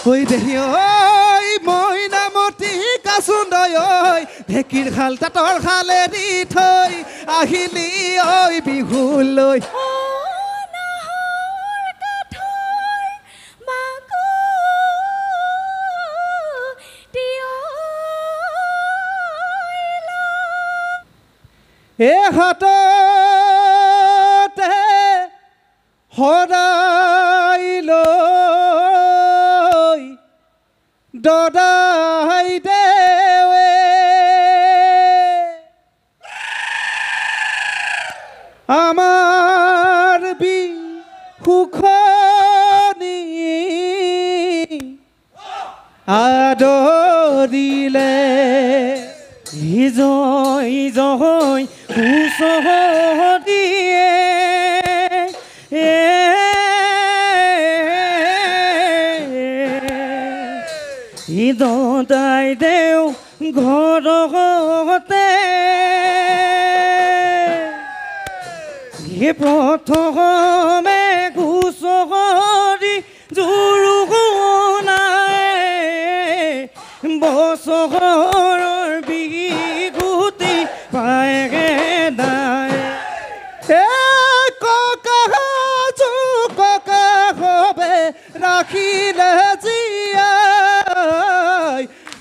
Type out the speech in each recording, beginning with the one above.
ঐ দেহি ঐ মইনামতী কাচুন্দৈ ঐ ঢেঁকীৰ খাল তাঁতৰ খালেদি থৈ আহিলি ঐ বিহুলৈ এ হাততে সদাই লৈ দদাই দেৱে আমাৰ বিহুখনি আদৰিলে ইজয় জয় কুচহদিয়ে দদাই দেও ঘৰতে প্ৰথমে কুচহদি জোৰো নাই বছৰৰ বিহুতি পায়গে দাই ককা হবে ৰাখিলে জীয়াই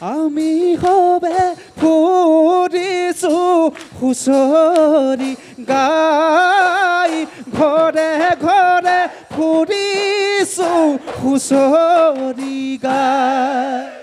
আমি হবে ফুৰিছো হুঁচৰি গাই ঘৰে ঘৰে ফুৰিছো হুঁচৰি গাই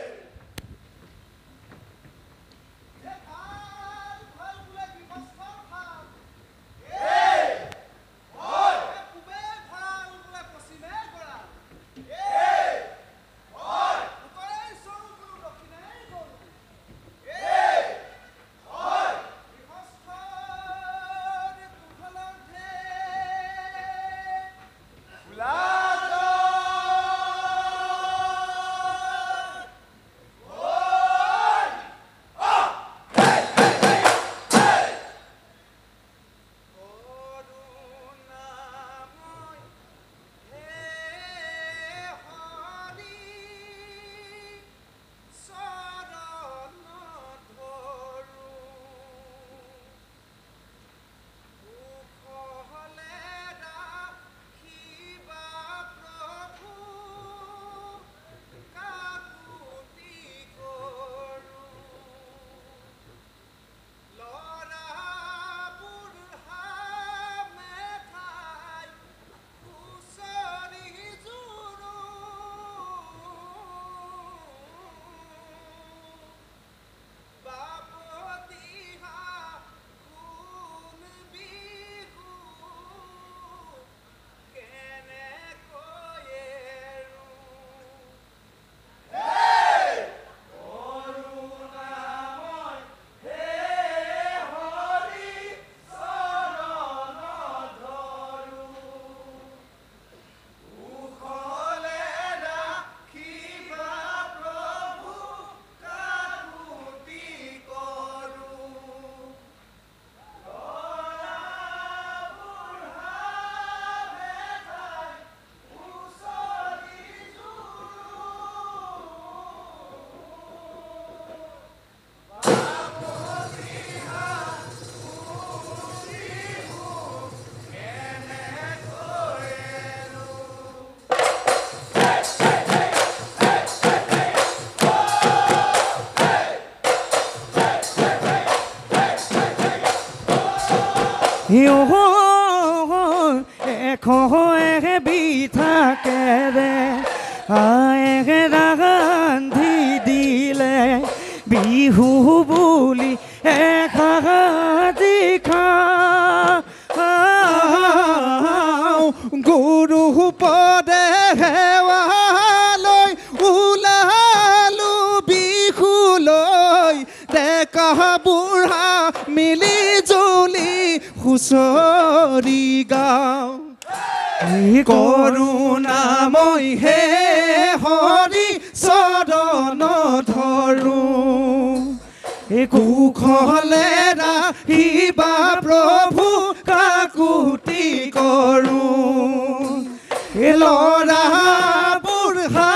এখে বিথাকে ৰে আয়ে ৰান্ধি দিলে বিহু বুলি এখাদি খা গুৰু পদে হেৱালৈ ওলালো বিহুলৈ ডেকা বুঢ়া মিলি জুলি হুঁচৰি গাওঁ কৰুণাময় হে হৰি চৰণ ধৰো কুশলে ৰাখিবা প্ৰভু কাকুতি কৰো ল'ৰা বুঢ়া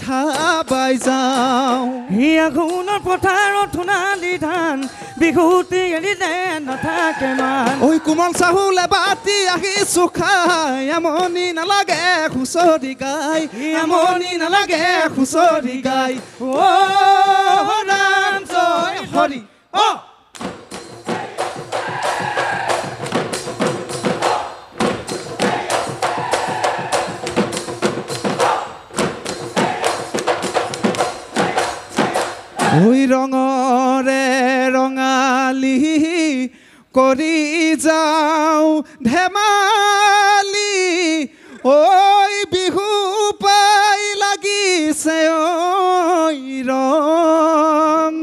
খাবাই যাওঁ সি আঘোণৰ পথাৰত সোণালী ধান বিহুতি এৰিলে নাথাকে মান ঐ কোমল চাহুলে বাতি আহিছো খাই আমনি নালাগে হুঁচৰি গাই আমনি নালাগে হুঁচৰি গাই অ ৰাম জয় হৰি অ ঐ ৰঙৰে ৰঙালী কৰি যাওঁ ধেমালি ঐ বিহু পাই লাগিছে ঐ ৰং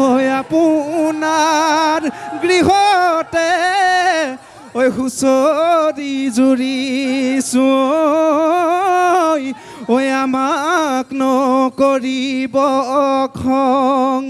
ঐ আপোনাৰ গৃহতে ঐ হুঁচৰি জুৰিছো ঐ আমাক নকৰিব খং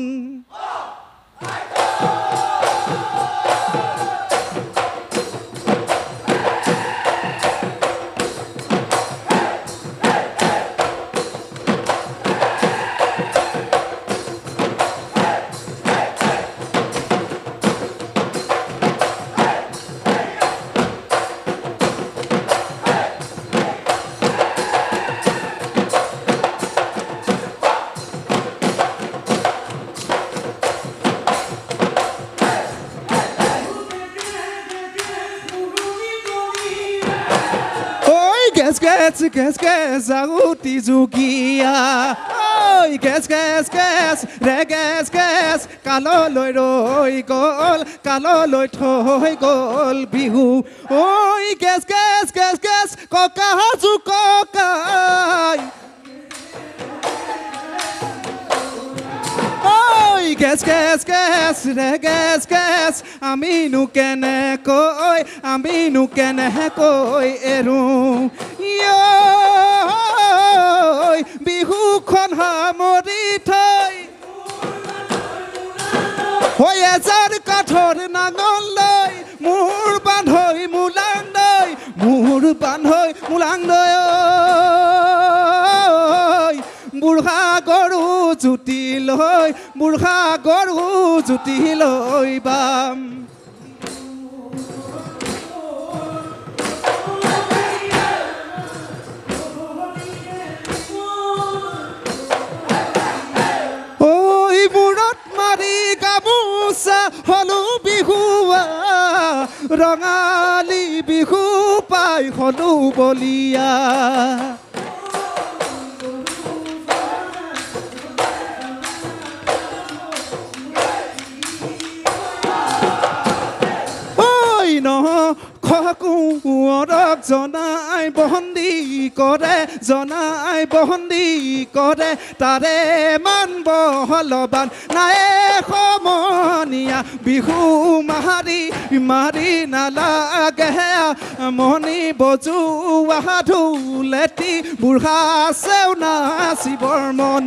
Kes aguti jukia oi kes re kes kaloloi roi thoi gol bihu oi kes koka hazu kokai oi kes re kes aminu kene koi eru ঐ বিহুখন সামৰি থৈ হৈ এজাৰ কাঠৰ নাঙল লৈ মোৰ বান্ধৈ মোলাং লৈ বুঢ়া গৰু জুতি লৈ বাম হলো বিহুৱা ৰঙালী বিহু পাই হলো বলিয়া ঐ নহ খকুঁৱৰক জনাই বহন্দি কৰে তাৰে মান বহলবান নাই সমনীয়া বিহু মাৰি নালাগে মণি বজোৱা ঢোলেটি বুঢ়া চেও নাচিবৰ মন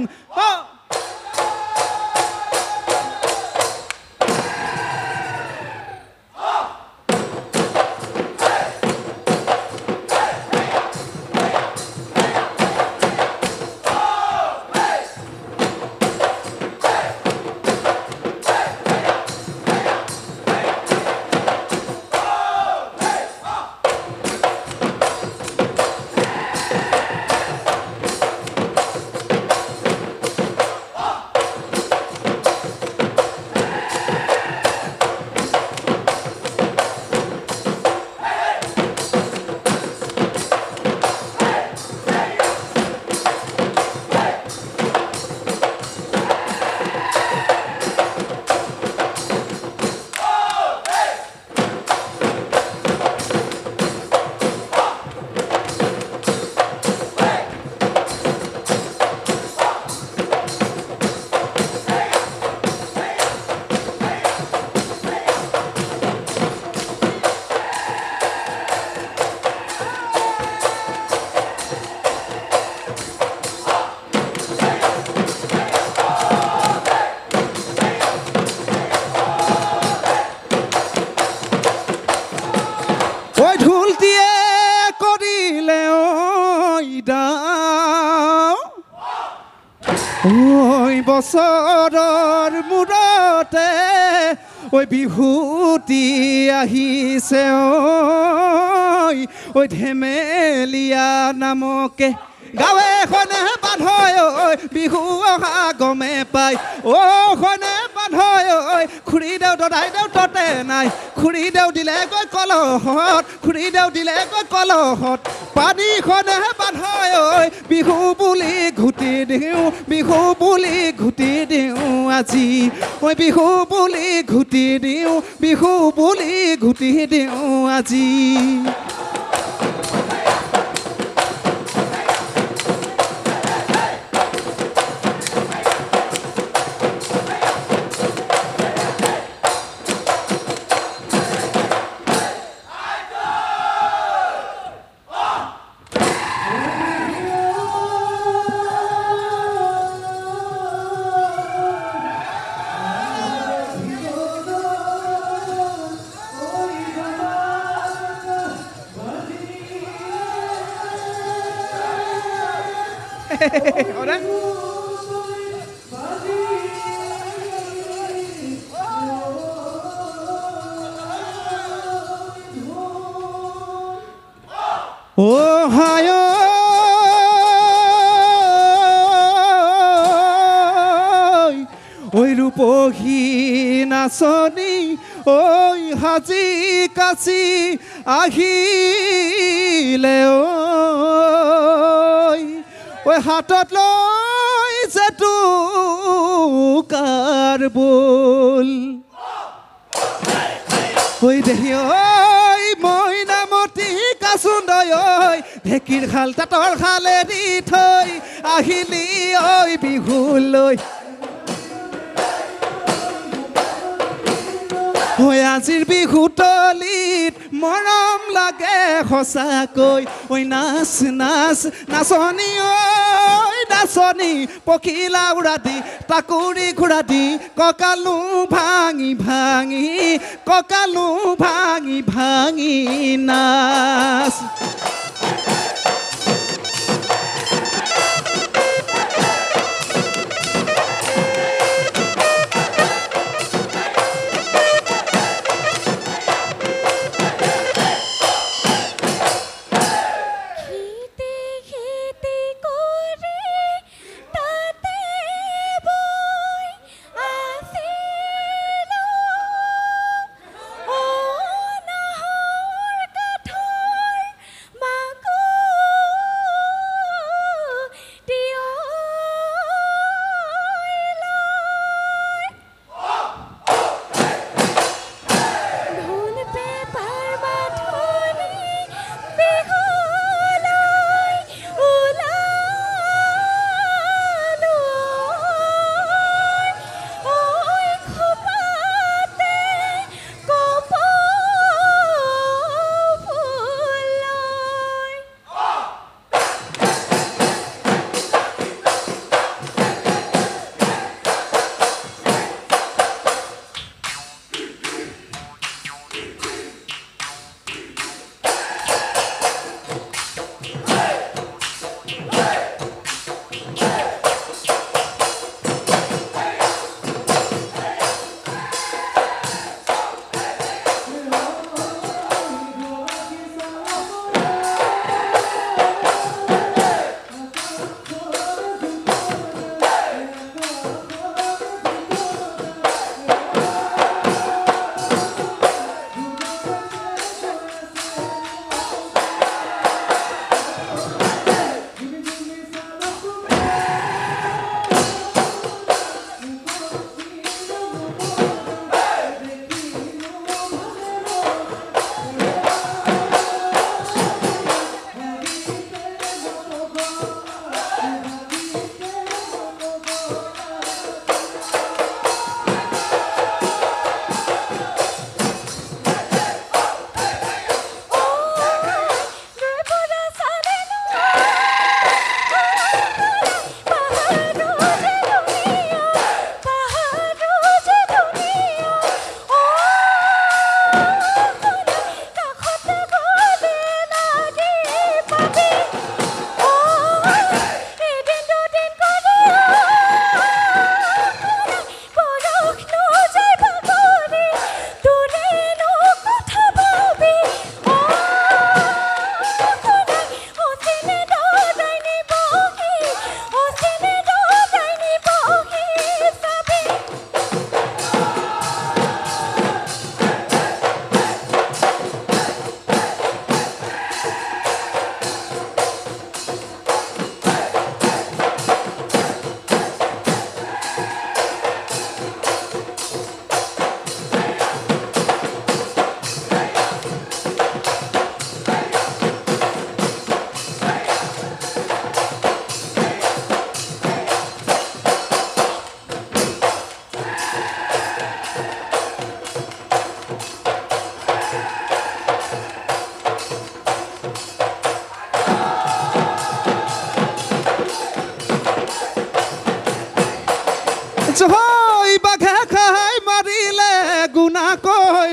বিদায় ঐ বছৰৰ মূৰতে ঐ বিহুতি আহিছে ঐ ধেমেলীয়া নামকে গাঁৱেখনে বান্ধয় ঐ বিহু অহা গমে পাই খনে বান্ধয় ঐ খুৰীদেউ দদাইদেউ ততে নাই খুৰীদেউ দিলেগৈ কলহত খুৰীদেউ দিলেগৈ কলহত পানীখনে বান্ধয় ঐ বিহু বুলি ঘুটি দিওঁ বিহু বুলি ঘুটি দিওঁ আজি ঐ বিহু বুলি ঘুটি দিওঁ বিহু বুলি ঘুটি দিওঁ আজি Ahora. Ohio ওই রূপহী নাচনী ওই হাজি কাছি আহিলে ওই হাতত লৈ জেতুকাৰ বোল ঐ দেহি ঐ মইনামতী কাচুন্দৈ ঐ ঢেঁকীৰ খাল তাঁতৰ খালেদি থৈ আহিলি ঐ বিহুলৈ ঐ আজিৰ বিহুতলিত মৰম লাগে সঁচাকৈ ঐ নাচ নাচ নাচনী ঐ নাচনী পখিলা উৰা দি টাকুৰি ঘোৰা দি কঁকালো ভাঙি ভাঙি কঁকালো ভাঙি ভাঙি নাচ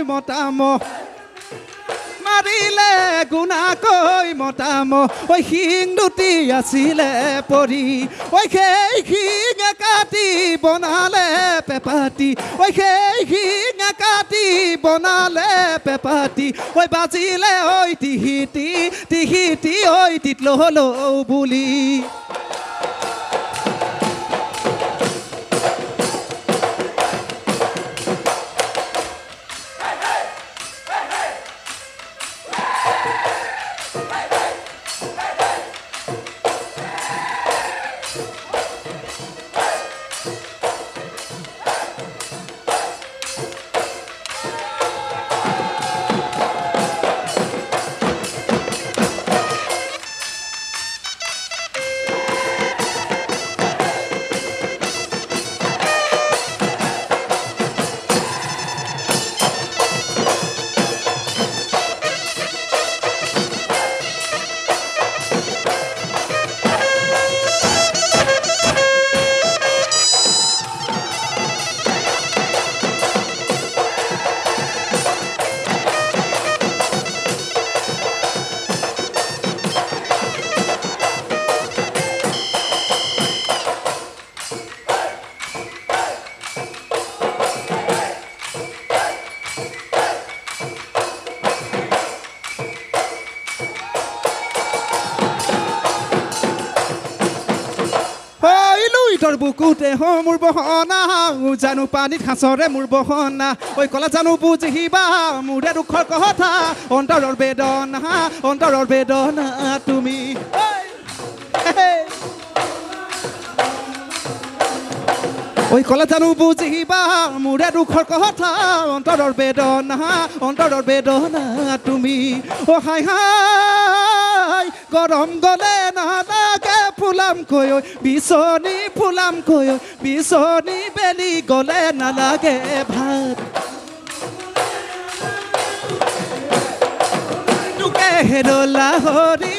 মতাম মাৰিলে গুণাকৈ মতাম ঐ শিং দুটি আছিলে পৰি ঐ সেই শিং কাটি বনালে পেপাতি ঐ সেই শিং কাটি বনালে পেপাতি ঐ বাজিলে ঐ টিহিটি টিহিটি ঐ তিতলহলৌ বুলি বুকুতে হ মোৰ বহনা জানো পানীত সাঁচৰে মোৰ বহনা ঐ কলা জানো বুজিবা মোৰে দুখৰ কথা অন্তৰৰ বেদনা তুমি ঐ কলা জানো বুজিবা মোৰে দুখৰ কথা অন্তৰৰ বেদনা তুমি অ হাই হাই গৰম গলে নালাগে ফুলামকৈ বিচনী ফুলামকৈ বিচনী বেলি গলে নালাগে ভাত তোকে হেৰলা হৰি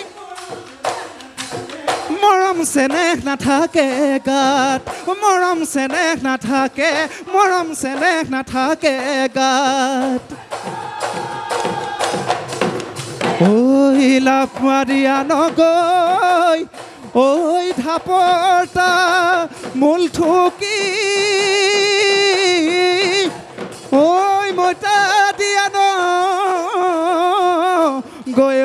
মৰম চেনেহ নাথাকে গাত মৰম চেনেহ নাথাকে গাত ঐ লাভ মাৰিয়া নগৈ ঐ ঢাপৰতা মূল ঠুকি ঐ মইতা দিয়া ন গৈ